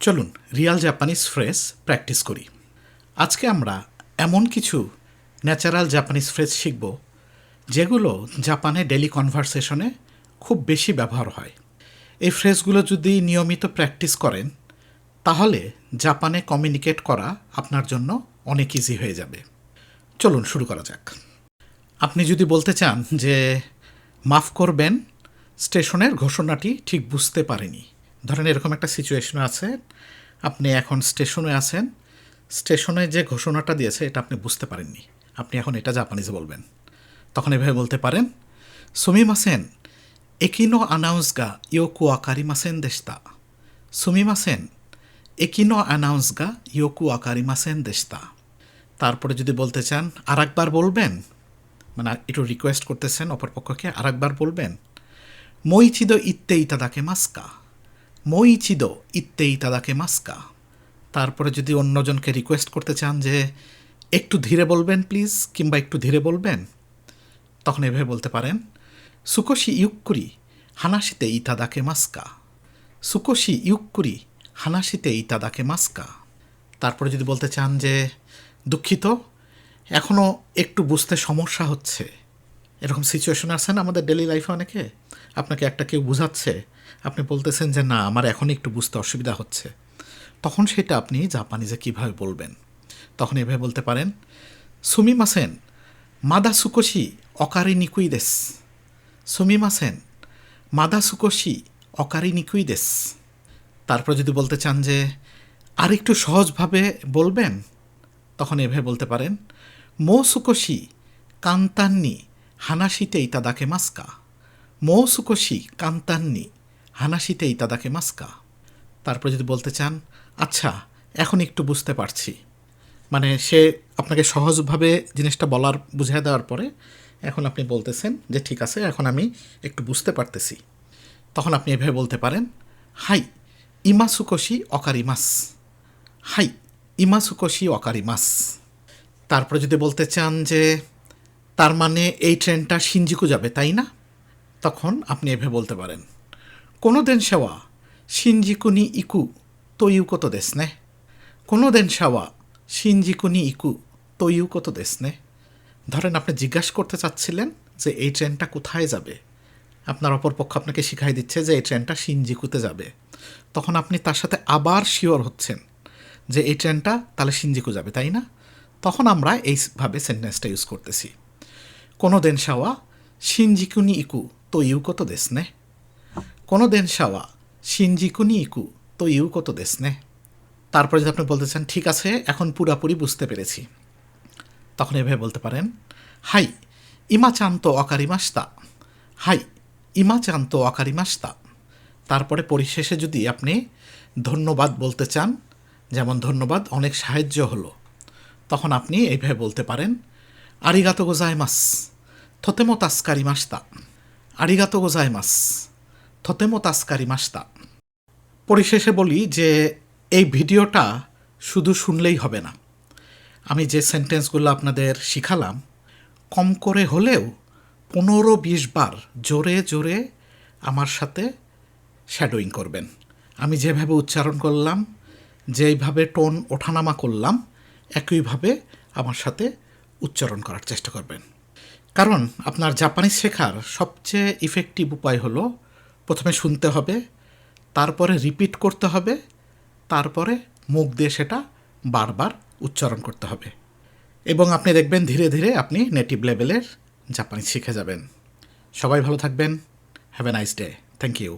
চলুন Real Japanese phrase practice করি। আজকে আমরা এমন কিছু ন্যাচারাল জাপানিজ ফ্রেজ শিখব যেগুলো জাপানে ডেলি কনভারসেশনে খুব বেশি ব্যবহার হয়। এই ফ্রেজগুলো যদি নিয়মিত প্র্যাকটিস করেন তাহলে জাপানে কমিউনিকেট করা আপনার জন্য অনেক ইজি হয়ে যাবে। চলুন শুরু করা যাক। আপনি যদি বলতে চান যে মাফ করবেন, স্টেশনের ঘোষণাটি ঠিক বুঝতে পারিনি। ধরেন এরকম একটা সিচুয়েশন আছে, আপনি এখন স্টেশনে আছেন, স্টেশনে যে ঘোষণাটা দিয়েছে এটা আপনি বুঝতে পারেননি, আপনি এখন এটা জাপানিজে বলবেন। তখন এভাবে বলতে পারেন, সুমিমাসেন একিনো আনাউন্স গা ইয়োকু আকারিমাসেন দেশতা। সুমিমাসেন একিনো আনাউন্স গা ইয়োকু আকারিমাসেন দেশতা। তারপরে যদি বলতে চান আর একবার বলবেন, মানে একটু রিকোয়েস্ট করতেছেন অপরপক্ষকে, আর একবার বলবেন, মোইচিদো ইত্তে ইতাদাকে মাস্কা। মোইচিদো ইত্তে ইতাদাকে মাস্কা। তারপরে যদি অন্যজনকে রিকোয়েস্ট করতে চান যে একটু ধীরে বলবেন প্লিজ, কিংবা একটু ধীরে বলবেন, তখন এভাবে বলতে পারেন, সুকোশি ইউক্কুরি হানাশিতে ইতাদাকে মাস্কা। সুকোশি ইউক্কুরি হানাশিতে ইতাদাকে মাস্কা। তারপরে যদি বলতে চান যে দুঃখিত, এখনও একটু বুঝতে সমস্যা হচ্ছে। এরকম সিচুয়েশন আছে না আমাদের ডেলি লাইফে অনেকে, আপনাকে একটা কেউ বুঝাচ্ছে, আপনি বলতেছেন যে না আমার এখন একটু বুঝতে অসুবিধা হচ্ছে। তখন সেটা আপনি জাপানিজে কীভাবে বলবেন? তখন এভাবে বলতে পারেন, সুমিমাসেন মাদা সুকোশি অকারি নিকুই দেস। সুমিমাসেন মাদা সুকোশি অকারি নিকুই দেস। তারপর যদি বলতে চান যে আর একটু সহজভাবে বলবেন, তখন এভাবে বলতে পারেন, মো সুকোশি কান্তান্নি হানাশিতে ইতাদাকে মাস্কা। মো সুকোশি কান্তান্নি হানাশিতে ইতাদাকে মাস্কা। তারপর যদি বলতে চান আচ্ছা এখন একটু বুঝতে পারছি, মানে সে আপনাকে সহজভাবে জিনিসটা বলার বুঝিয়ে দেওয়ার পরে এখন আপনি বলতেছেন যে ঠিক আছে এখন আমি একটু বুঝতে পারতেছি, তখন আপনি এভাবে বলতে পারেন, হাই ইমা সুকোশি অকারিমাস। হাই ইমা সুকোশি অকারিমাস। তারপরে যদি বলতে চান যে তার মানে এই ট্রেনটা শিনজুকু যাবে তাই না, তখন আপনি এভাবে বলতে পারেন, কোনো দেনশা ওয়া শিনজুকু নি ইকু তো ইউ কতো দেশ নে। কোনো দেনশা ওয়া শিনজুকু নি ইকু তো ইউ কতো দেশ নে। ধরেন আপনি জিজ্ঞাসা করতে চাচ্ছিলেন যে এই ট্রেনটা কোথায় যাবে, আপনার অপরপক্ষ আপনাকে শিখাই দিচ্ছে যে এই ট্রেনটা শিনজুকুতে যাবে, তখন আপনি তার সাথে আবার শিওর হচ্ছেন যে এই ট্রেনটা তাহলে শিনজুকু যাবে তাই না। তখন আমরা এইভাবে সেন্টেন্সটা ইউজ করতেছি, কোনো দেনশা ওয়া শিনজুকু নি ইকু তো ইউ কতো দেশ নে। কোনো দেনশা ওয়া শিনজুকু নি ইকু তো ইউ কতো দেশ নে। তারপরে যদি আপনি বলতে চান ঠিক আছে এখন পুরাপুরি বুঝতে পেরেছি, তখন এভাবে বলতে পারেন, হাই ইমা চান্ত অকারিমাস্তা। হাই ইমা চান্ত অকারিমাস্তা। তারপরে পরিশেষে যদি আপনি ধন্যবাদ বলতে চান, যেমন ধন্যবাদ অনেক সাহায্য হলো, তখন আপনি এইভাবে বলতে পারেন, আরিগাতো গোজাইমাস থতেমো তাস্কারিমাস্তা। আরিগাতো গোজাইমাস থতেমো তাস্কারিমাস্তা। পরিশেষে বলি যে এই ভিডিওটা শুধু শুনলেই হবে না, আমি যে সেন্টেন্সগুলো আপনাদের শিখালাম কম করে হলেও 15-20 বার জোরে জোরে আমার সাথে শ্যাডোয়িং করবেন। আমি যেভাবে উচ্চারণ করলাম, যেইভাবে টোন ওঠানামা করলাম, একইভাবে আমার সাথে উচ্চারণ করার চেষ্টা করবেন। কারণ আপনার জাপানিজ শেখার সবচেয়ে ইফেক্টিভ উপায় হলো প্রথমে শুনতে হবে, তারপরে রিপিট করতে হবে, তারপরে মুখ দিয়ে সেটা বারবার উচ্চারণ করতে হবে, এবং আপনি দেখবেন ধীরে ধীরে আপনি নেটিভ লেভেলের জাপানিজ শিখে যাবেন। সবাই ভালো থাকবেন। Have a nice day. Thank you.